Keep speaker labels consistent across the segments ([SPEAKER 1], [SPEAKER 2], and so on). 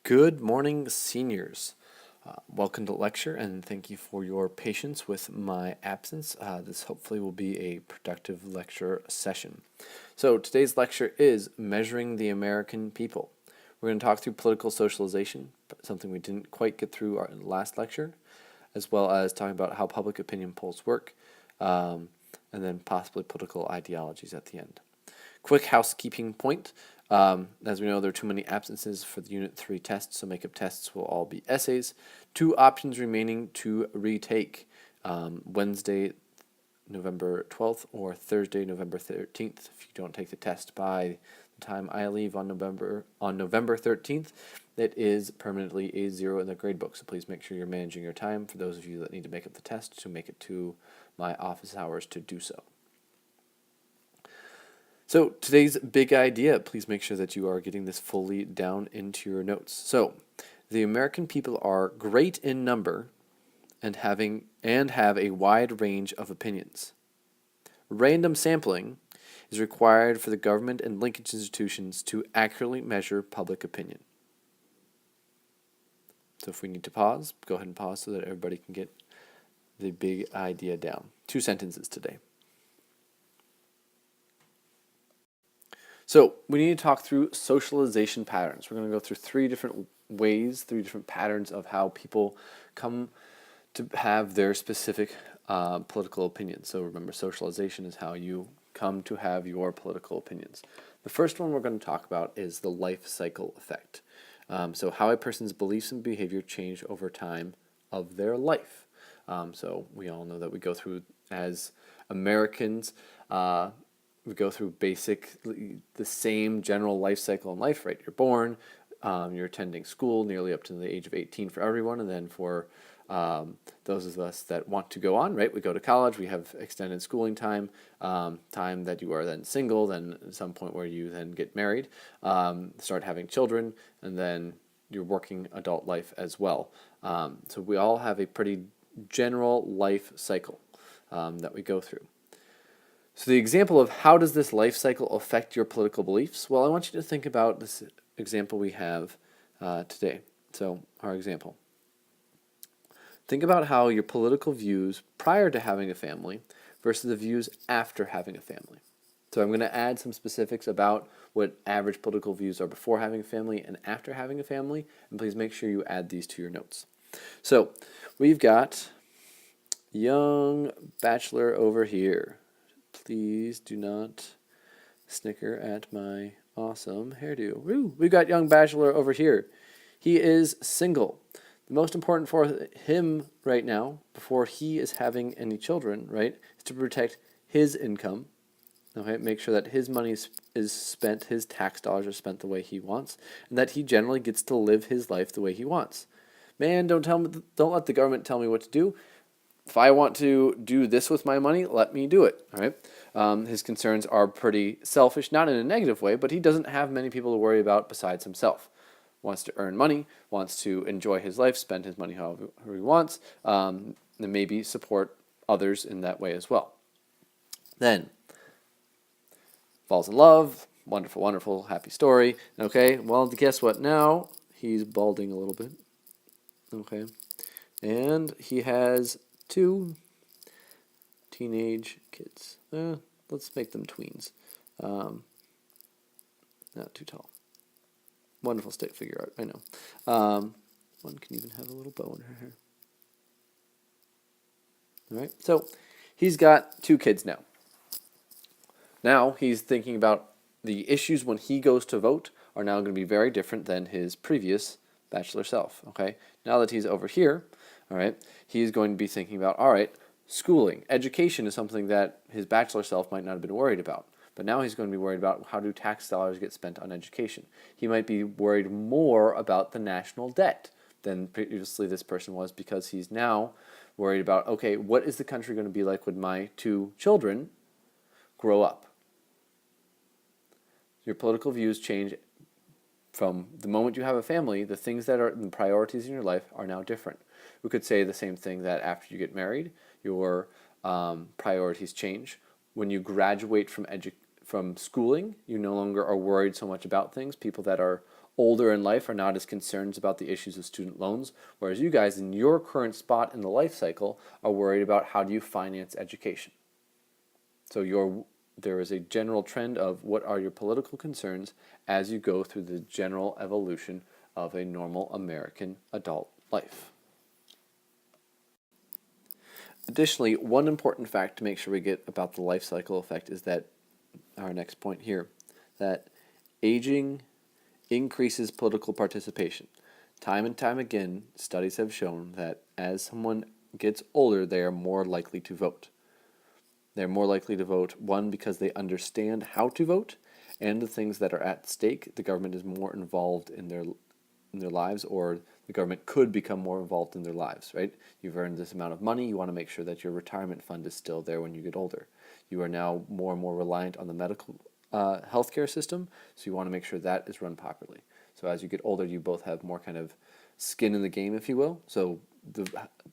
[SPEAKER 1] Good morning, seniors. Welcome to lecture, and thank you for your patience with my absence. This hopefully will be a productive lecture session. So today's lecture is Measuring the American People. We're going to talk through political socialization, something we didn't quite get through our last lecture, as well as talking about how public opinion polls work, and then possibly political ideologies at the end. Quick housekeeping point. As we know, there are too many absences for the Unit 3 tests, so makeup tests will all be essays. 2 options remaining to retake, Wednesday, November 12th, or Thursday, November 13th. If you don't take the test by the time I leave on November 13th, it is permanently a 0 in the gradebook, so please make sure you're managing your time for those of you that need to make up the test to make it to my office hours to do so. So today's big idea, please make sure that you are getting this fully down into your notes. So the American people are great in number and have a wide range of opinions. Random sampling is required for the government and linkage institutions to accurately measure public opinion. So if we need to pause, go ahead and pause so that everybody can get the big idea down. 2 sentences today. So we need to talk through socialization patterns. We're going to go through 3 different ways, 3 different patterns of how people come to have their specific political opinions. So remember, socialization is how you come to have your political opinions. The first one we're going to talk about is the life cycle effect. So how a person's beliefs and behavior change over time of their life. So we all know that we go through, as Americans, we go through basically the same general life cycle in life, right? You're born, you're attending school nearly up to the age of 18 for everyone, and then for those of us that want to go on, right? We go to college, we have extended schooling time, time that you are then single, then at some point where you then get married, start having children, and then your working adult life as well. So we all have a pretty general life cycle that we go through. So the example of how does this life cycle affect your political beliefs? Well, I want you to think about this example we have today. So our example. Think about how your political views prior to having a family versus the views after having a family. So I'm going to add some specifics about what average political views are before having a family and after having a family, and please make sure you add these to your notes. So we've got young bachelor over here. Please do not snicker at my awesome hairdo. Woo! We've got young bachelor over here. He is single. The most important for him right now, before he is having any children, right, is to protect his income. Okay, make sure that his money is spent, his tax dollars are spent the way he wants, and that he generally gets to live his life the way he wants. Man, don't let the government tell me what to do. If I want to do this with my money, let me do it. All right. His concerns are pretty selfish, not in a negative way, but he doesn't have many people to worry about besides himself. Wants to earn money, wants to enjoy his life, spend his money however he wants, and maybe support others in that way as well. Then falls in love. Wonderful, wonderful, happy story. Okay. Well, guess what? Now he's balding a little bit. Okay. And he has 2 teenage kids. Let's make them tweens. Not too tall. Wonderful stick figure art, I know. One can even have a little bow in her hair. All right, so he's got 2 kids now. Now he's thinking about the issues when he goes to vote are now going to be very different than his previous bachelor self. Okay, now that he's over here, all right, he's going to be thinking about, all right, schooling, education is something that his bachelor self might not have been worried about. But now he's going to be worried about how do tax dollars get spent on education. He might be worried more about the national debt than previously this person was, because he's now worried about, okay, what is the country going to be like when my 2 children grow up? Your political views change from the moment you have a family. The things that are the priorities in your life are now different. We could say the same thing that after you get married, your priorities change. When you graduate from from schooling. You no longer are worried so much about things. People that are older in life are not as concerned about the issues of student loans, whereas you guys in your current spot in the life cycle are worried about how do you finance education. So there is a general trend of what are your political concerns as you go through the general evolution of a normal American adult life. Additionally, one important fact to make sure we get about the life cycle effect is that our next point here, that aging increases political participation. Time and time again, studies have shown that as someone gets older, they are more likely to vote. They're more likely to vote, one, because they understand how to vote, and the things that are at stake. The government is more involved in their lives, or the government could become more involved in their lives, right? You've earned this amount of money. You want to make sure that your retirement fund is still there when you get older. You are now more and more reliant on the medical healthcare system, so you want to make sure that is run properly. So as you get older, you both have more kind of skin in the game, if you will. So the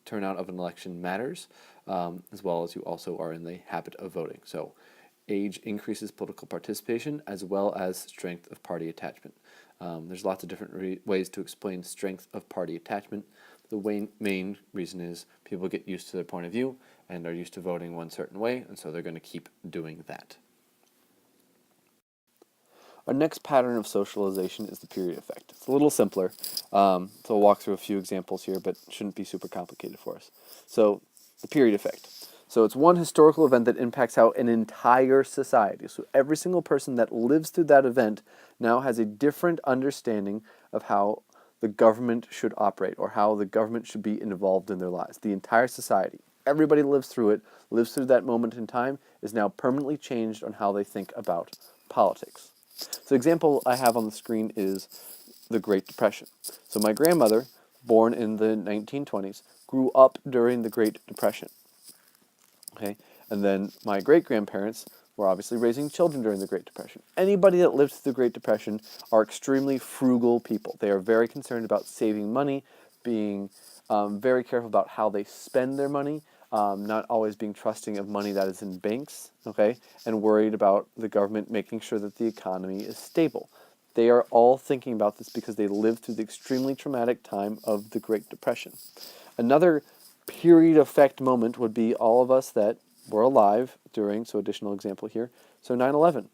[SPEAKER 1] turnout of an election matters, as well as you also are in the habit of voting. So age increases political participation as well as strength of party attachment. There's lots of different ways to explain strength of party attachment. The main reason is people get used to their point of view and are used to voting one certain way, and so they're going to keep doing that. Our next pattern of socialization is the period effect. It's a little simpler, so we'll walk through a few examples here, but it shouldn't be super complicated for us. So, the period effect. So it's one historical event that impacts how an entire society, so every single person that lives through that event now has a different understanding of how the government should operate or how the government should be involved in their lives. The entire society, everybody lives through it, lives through that moment in time, is now permanently changed on how they think about politics. So the example I have on the screen is the Great Depression. So my grandmother, born in the 1920s, grew up during the Great Depression. Okay, and then my great-grandparents were obviously raising children during the Great Depression. Anybody that lived through the Great Depression are extremely frugal people. They are very concerned about saving money, being very careful about how they spend their money, not always being trusting of money that is in banks, okay, and worried about the government making sure that the economy is stable. They are all thinking about this because they lived through the extremely traumatic time of the Great Depression. Another period effect moment would be all of us that were alive during, so additional example here, so 9/11.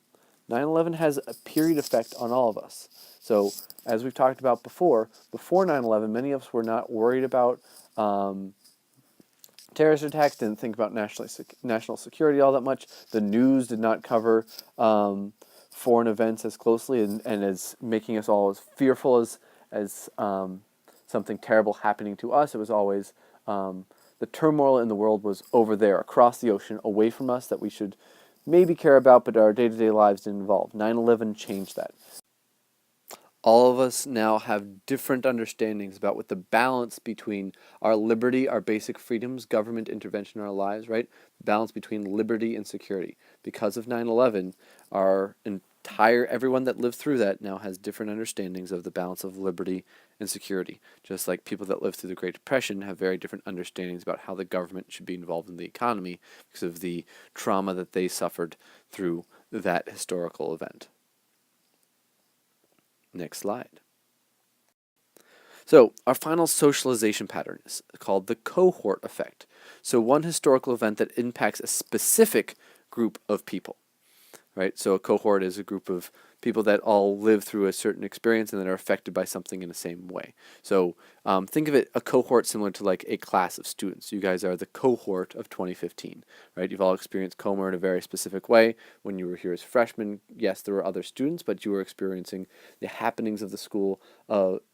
[SPEAKER 1] 9/11 has a period effect on all of us. So as we've talked about before 9/11, many of us were not worried about terrorist attacks, didn't think about national security all that much. The news did not cover foreign events as closely and as making us all as fearful as something terrible happening to us. It was always the turmoil in the world was over there, across the ocean, away from us, that we should maybe care about, but our day-to-day lives didn't involve. 9/11 changed that. All of us now have different understandings about what the balance between our liberty, our basic freedoms, government intervention in our lives, right? The balance between liberty and security. Because of 9/11, everyone that lived through that now has different understandings of the balance of liberty and security. Just like people that lived through the Great Depression have very different understandings about how the government should be involved in the economy because of the trauma that they suffered through that historical event. Next slide. So our final socialization pattern is called the cohort effect. So one historical event that impacts a specific group of people, right? So a cohort is a group of people that all live through a certain experience and that are affected by something in the same way. So think of a cohort similar to like a class of students. You guys are the cohort of 2015, right? You've all experienced Comer in a very specific way. When you were here as freshmen, yes, there were other students, but you were experiencing the happenings of the school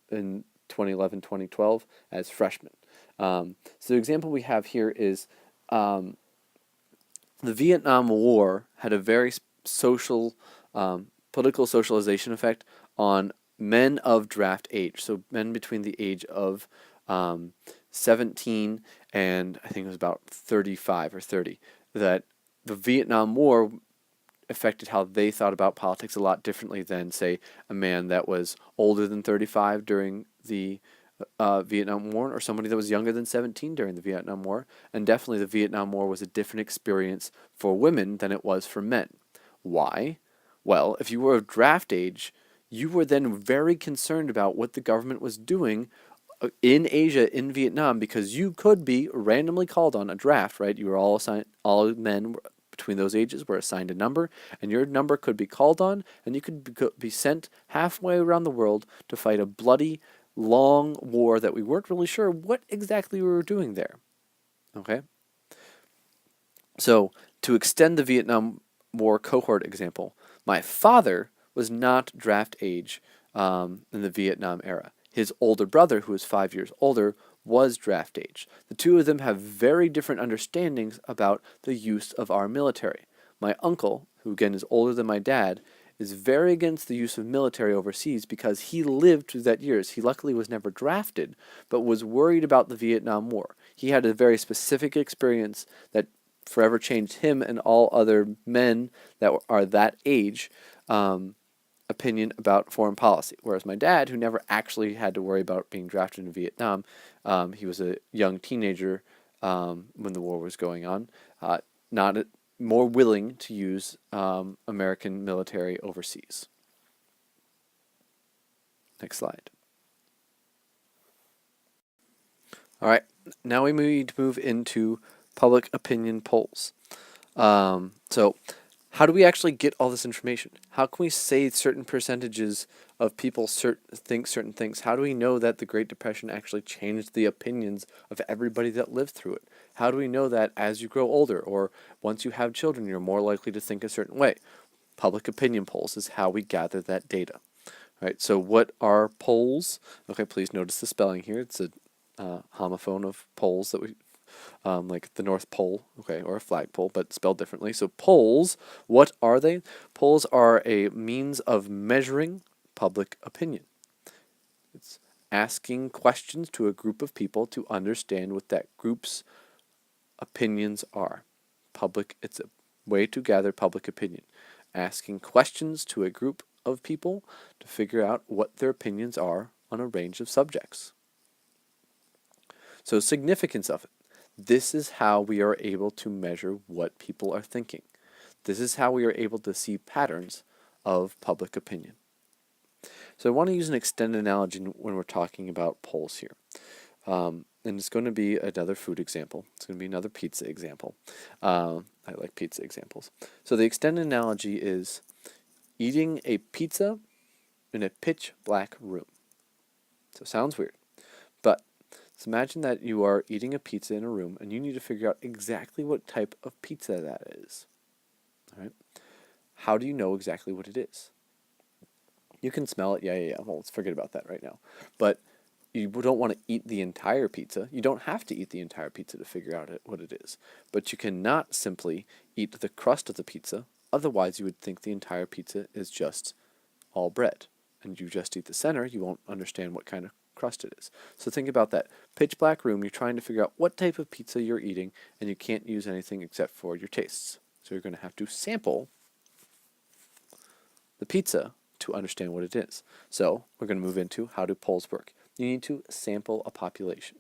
[SPEAKER 1] in 2011, 2012 as freshmen. So the example we have here is the Vietnam War had a very political socialization effect on men of draft age, so men between the age of 17 and I think it was about 35 or 30, that the Vietnam War affected how they thought about politics a lot differently than, say, a man that was older than 35 during the Vietnam War, or somebody that was younger than 17 during the Vietnam War. And definitely the Vietnam War was a different experience for women than it was for men. Why? Well, if you were of draft age, you were then very concerned about what the government was doing in Asia, in Vietnam, because you could be randomly called on a draft, right? You were all assigned, all men between those ages were assigned a number, and your number could be called on, and you could be sent halfway around the world to fight a bloody, long war that we weren't really sure what exactly we were doing there. Okay? So, to extend the Vietnam War cohort example, my father was not draft age in the Vietnam era. His older brother, who was 5 years older, was draft age. The two of them have very different understandings about the use of our military. My uncle, who again is older than my dad, is very against the use of military overseas because he lived through that years. He luckily was never drafted, but was worried about the Vietnam War. He had a very specific experience that forever changed him and all other men that are that age opinion about foreign policy. Whereas my dad, who never actually had to worry about being drafted in Vietnam, he was a young teenager when the war was going on, not more willing to use American military overseas. Next slide. All right, now we need to move into public opinion polls. So how do we actually get all this information? How can we say certain percentages of people think certain things? How do we know that the Great Depression actually changed the opinions of everybody that lived through it? How do we know that as you grow older or once you have children, you're more likely to think a certain way? Public opinion polls is how we gather that data. Right, so what are polls? Okay, please notice the spelling here. It's a homophone of polls that we like the North Pole, okay, or a flagpole, but spelled differently. So polls, what are they? Polls are a means of measuring public opinion. It's asking questions to a group of people to understand what that group's opinions are. It's a way to gather public opinion. Asking questions to a group of people to figure out what their opinions are on a range of subjects. So significance of it. This is how we are able to measure what people are thinking. This is how we are able to see patterns of public opinion. So I want to use an extended analogy when we're talking about polls here. And it's going to be another food example. It's going to be another pizza example. I like pizza examples. So the extended analogy is eating a pizza in a pitch black room. So it sounds weird, but so imagine that you are eating a pizza in a room and you need to figure out exactly what type of pizza that is. All right? How do you know exactly what it is? You can smell it, yeah. Well, let's forget about that right now. But you don't want to eat the entire pizza. You don't have to eat the entire pizza to figure out what it is. But you cannot simply eat the crust of the pizza. Otherwise, you would think the entire pizza is just all bread. And you just eat the center, you won't understand what kind of crust it is. So think about that. Pitch black room, you're trying to figure out what type of pizza you're eating, and you can't use anything except for your tastes. So you're going to have to sample the pizza to understand what it is. So we're going to move into how do polls work. You need to sample a population.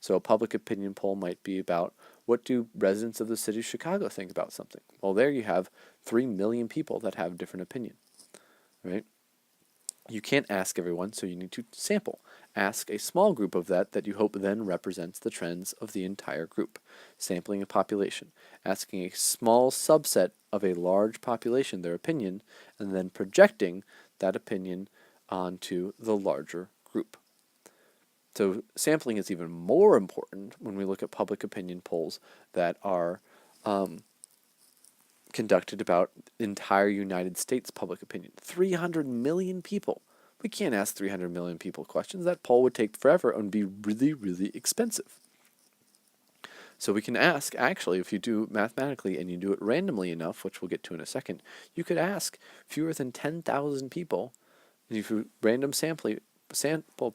[SPEAKER 1] So a public opinion poll might be about what do residents of the city of Chicago think about something. Well, there you have 3 million people that have a different opinion, right? You can't ask everyone, so you need to sample. Ask a small group of that you hope then represents the trends of the entire group. Sampling a population. Asking a small subset of a large population their opinion, and then projecting that opinion onto the larger group. So sampling is even more important when we look at public opinion polls that are conducted about the entire United States public opinion. 300 million people. We can't ask 300 million people questions. That poll would take forever and be really, really expensive. So we can ask, actually, if you do mathematically and you do it randomly enough, which we'll get to in a second, you could ask fewer than 10,000 people, and if you random sample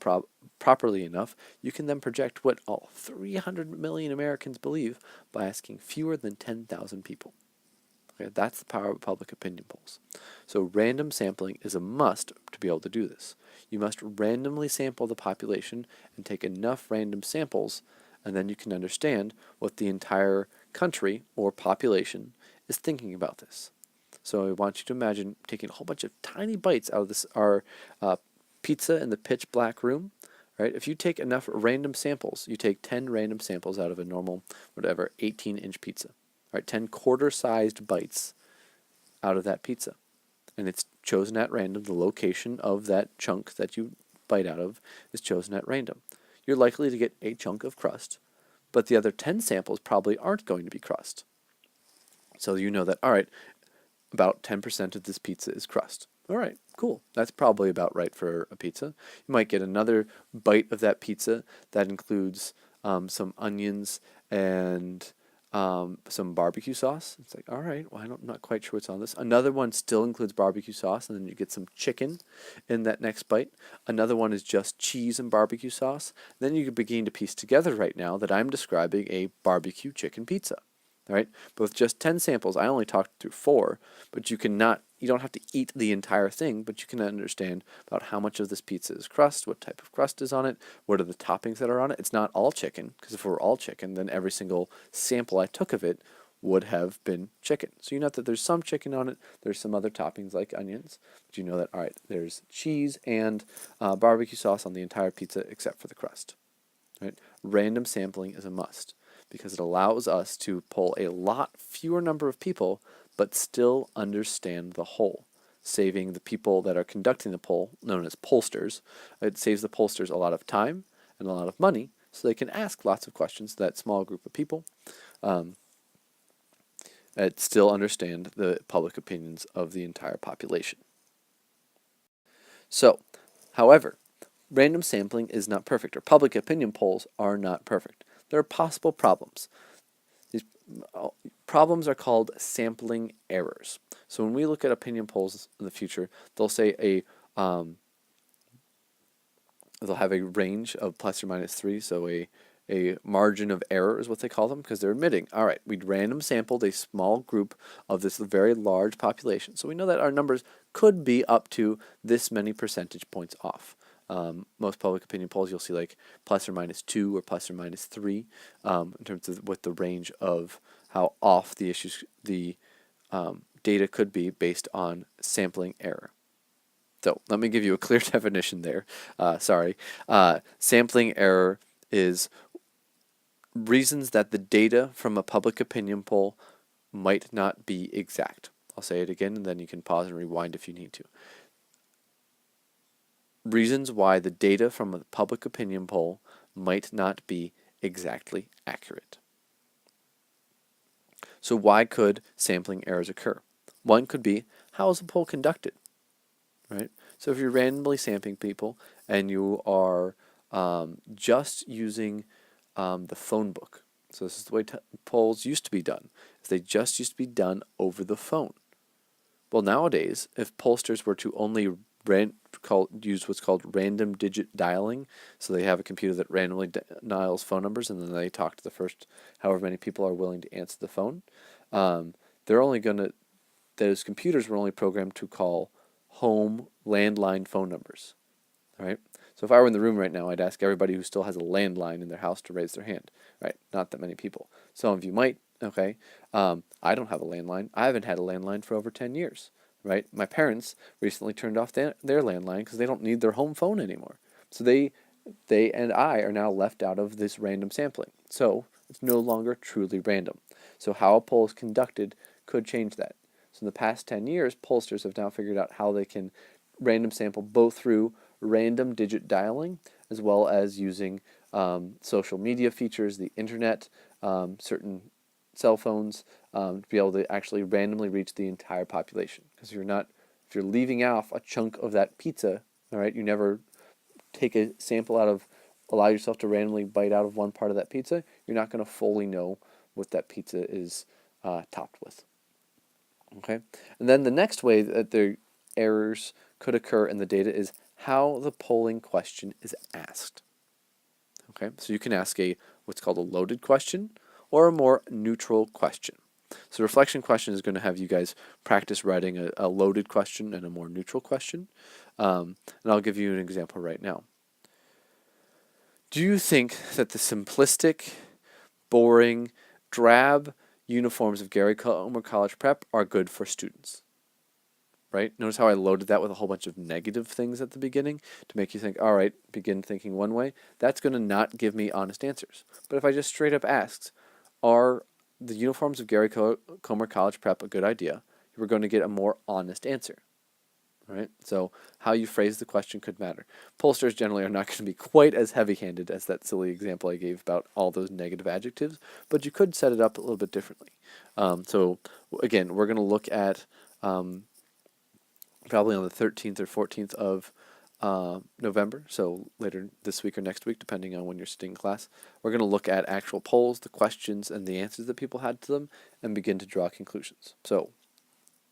[SPEAKER 1] properly enough, you can then project what all 300 million Americans believe by asking fewer than 10,000 people. Okay, that's the power of public opinion polls. So random sampling is a must to be able to do this. You must randomly sample the population and take enough random samples, and then you can understand what the entire country or population is thinking about this. So I want you to imagine taking a whole bunch of tiny bites out of our pizza in the pitch black room. Right? If you take enough random samples, you take 10 random samples out of a normal, whatever, 18-inch pizza. Right? 10 quarter-sized bites out of that pizza. And it's chosen at random. The location of that chunk that you bite out of is chosen at random. You're likely to get a chunk of crust, but the other 10 samples probably aren't going to be crust. So you know that, all right, about 10% of this pizza is crust. All right, cool. That's probably about right for a pizza. You might get another bite of that pizza that includes some onions and some barbecue sauce. It's like, all right, well, I'm not quite sure what's on this. Another one still includes barbecue sauce, and then you get some chicken in that next bite. Another one is just cheese and barbecue sauce. Then you can begin to piece together right now that I'm describing a barbecue chicken pizza. All right, but with just 10 samples, I only talked through 4, but you don't have to eat the entire thing, but you can understand about how much of this pizza is crust, what type of crust is on it, what are the toppings that are on it. It's not all chicken, because if it were all chicken, then every single sample I took of it would have been chicken. So you know that there's some chicken on it, there's some other toppings like onions, but you know that, all right, there's cheese and barbecue sauce on the entire pizza except for the crust. Right? Random sampling is a must, because it allows us to poll a lot fewer number of people, but still understand the whole, saving the people that are conducting the poll, known as pollsters. It saves the pollsters a lot of time and a lot of money, so they can ask lots of questions to that small group of people, and still understand the public opinions of the entire population. So, however, random sampling is not perfect, or public opinion polls are not perfect. There are possible problems. These problems are called sampling errors. So when we look at opinion polls in the future, they'll say they'll have a range of plus or minus 3, so a margin of error is what they call them, because they're admitting, all right, we'd random sampled a small group of this very large population. So we know that our numbers could be up to this many percentage points off. Most public opinion polls, you'll see like plus or minus 2 or plus or minus 3 in terms of what the range of how off the data could be based on sampling error. So let me give you a clear definition there. Sampling error is reasons that the data from a public opinion poll might not be exact. I'll say it again, and then you can pause and rewind if you need to. Reasons why the data from a public opinion poll might not be exactly accurate. So why could sampling errors occur? One could be, how is the poll conducted? Right? So if you're randomly sampling people and you are just using the phone book, so this is the way polls used to be done, is they just used to be done over the phone. Well, nowadays, if pollsters were to only use what's called random digit dialing, so they have a computer that randomly dials phone numbers, and then they talk to the first however many people are willing to answer the phone. Those computers were only programmed to call home landline phone numbers. All right. So if I were in the room right now, I'd ask everybody who still has a landline in their house to raise their hand. Right. Not that many people. Some of you might. Okay. I don't have a landline. I haven't had a landline for over 10 years. Right. My parents recently turned off their landline because they don't need their home phone anymore. So they and I are now left out of this random sampling. So it's no longer truly random. So how a poll is conducted could change that. So in the past 10 years, pollsters have now figured out how they can random sample both through random digit dialing as well as using social media features, the internet, certain cell phones, to be able to actually randomly reach the entire population. Because if you're leaving off a chunk of that pizza, all right, you never take a sample allow yourself to randomly bite out of one part of that pizza, you're not going to fully know what that pizza is topped with. Okay, and then the next way that the errors could occur in the data is how the polling question is asked. Okay, so you can ask what's called a loaded question or a more neutral question. So the reflection question is going to have you guys practice writing a loaded question and a more neutral question. And I'll give you an example right now. Do you think that the simplistic, boring, drab uniforms of Gary Comer College Prep are good for students? right? Notice how I loaded that with a whole bunch of negative things at the beginning to make you think, all right, begin thinking one way. That's going to not give me honest answers. But if I just straight up asked, are the uniforms of Gary Comer College Prep a good idea? We're going to get a more honest answer. Right? So how you phrase the question could matter. Pollsters generally are not going to be quite as heavy-handed as that silly example I gave about all those negative adjectives, but you could set it up a little bit differently. So again, we're going to look at probably on the 13th or 14th of November, so later this week or next week, depending on when you're sitting in class. We're going to look at actual polls, the questions, and the answers that people had to them, and begin to draw conclusions. So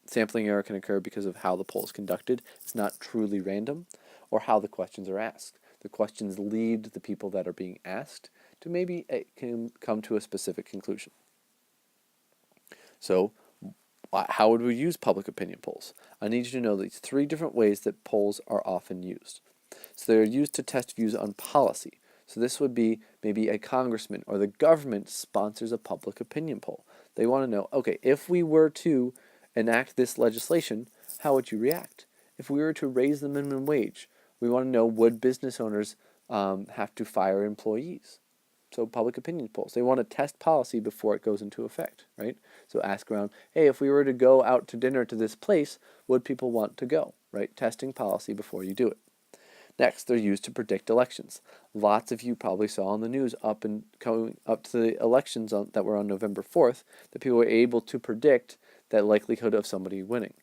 [SPEAKER 1] sampling error can occur because of how the poll is conducted. It's not truly random, or how the questions are asked. The questions lead the people that are being asked to maybe come to a specific conclusion. So how would we use public opinion polls? I need you to know these 3 different ways that polls are often used. So they're used to test views on policy. So this would be maybe a congressman or the government sponsors a public opinion poll. They want to know, okay, if we were to enact this legislation, how would you react? If we were to raise the minimum wage, we want to know, would business owners have to fire employees? So public opinion polls. They want to test policy before it goes into effect, right? So ask around, hey, if we were to go out to dinner to this place, would people want to go, right? Testing policy before you do it. Next, they're used to predict elections. Lots of you probably saw on the news coming up to the elections that were on November 4th that people were able to predict that likelihood of somebody winning.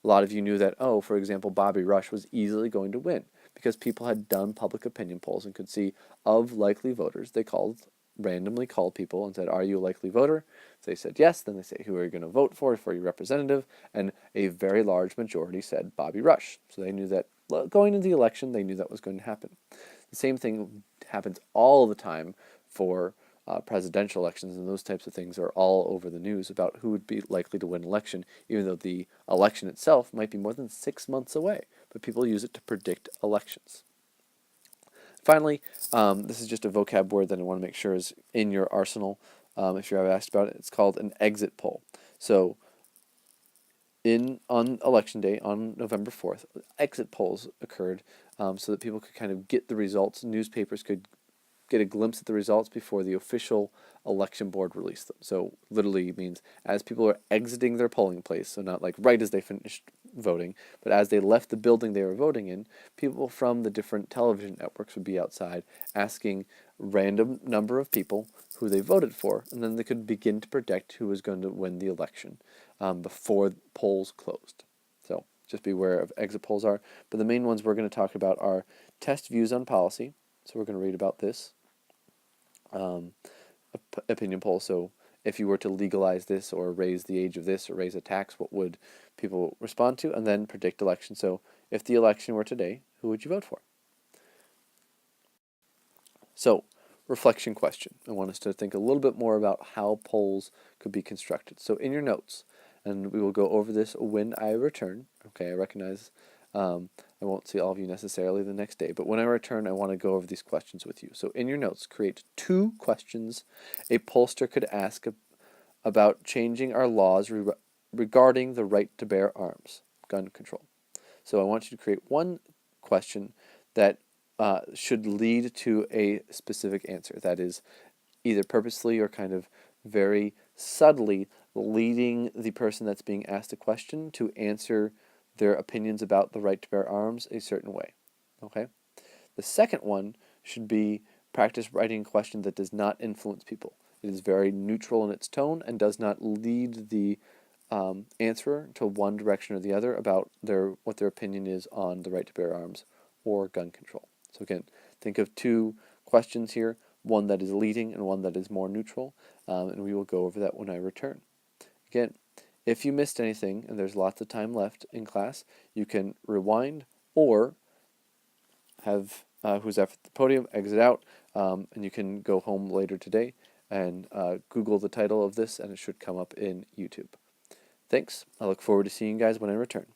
[SPEAKER 1] A lot of you knew that, for example, Bobby Rush was easily going to win because people had done public opinion polls and could see of likely voters. They randomly called people and said, are you a likely voter? If they said yes, then they say, who are you going to vote for your representative? And a very large majority said Bobby Rush. So they knew that going into the election, they knew that was going to happen. The same thing happens all the time for presidential elections, and those types of things are all over the news about who would be likely to win election, even though the election itself might be more than 6 months away. But people use it to predict elections. Finally, this is just a vocab word that I want to make sure is in your arsenal if you're ever asked about it. It's called an exit poll. So on election day, on November 4th, exit polls occurred so that people could kind of get the results. Newspapers could get a glimpse at the results before the official election board released them. So literally means as people are exiting their polling place, so not like right as they finished voting, but as they left the building they were voting in, people from the different television networks would be outside asking random number of people who they voted for, and then they could begin to predict who was going to win the election before polls closed. So just be aware of exit polls are. But the main ones we're going to talk about are test views on policy. So we're going to read about this. Opinion poll. So if you were to legalize this or raise the age of this or raise a tax, what would people respond to? And then predict election. So if the election were today, who would you vote for? So reflection question. I want us to think a little bit more about how polls could be constructed. So in your notes, and we will go over this when I return. Okay, I recognize I won't see all of you necessarily the next day, but when I return, I want to go over these questions with you. So in your notes, create 2 questions a pollster could ask about changing our laws regarding the right to bear arms, gun control. So I want you to create 1 question that should lead to a specific answer. That is either purposely or kind of very subtly leading the person that's being asked a question to answer their opinions about the right to bear arms a certain way. Okay? The second one should be practice writing a question that does not influence people. It is very neutral in its tone and does not lead the answerer to one direction or the other about what their opinion is on the right to bear arms or gun control. So again, think of 2 questions here, one that is leading and one that is more neutral, and we will go over that when I return. Again, if you missed anything and there's lots of time left in class, you can rewind or have who's at the podium exit out, and you can go home later today and Google the title of this, and it should come up in YouTube. Thanks. I look forward to seeing you guys when I return.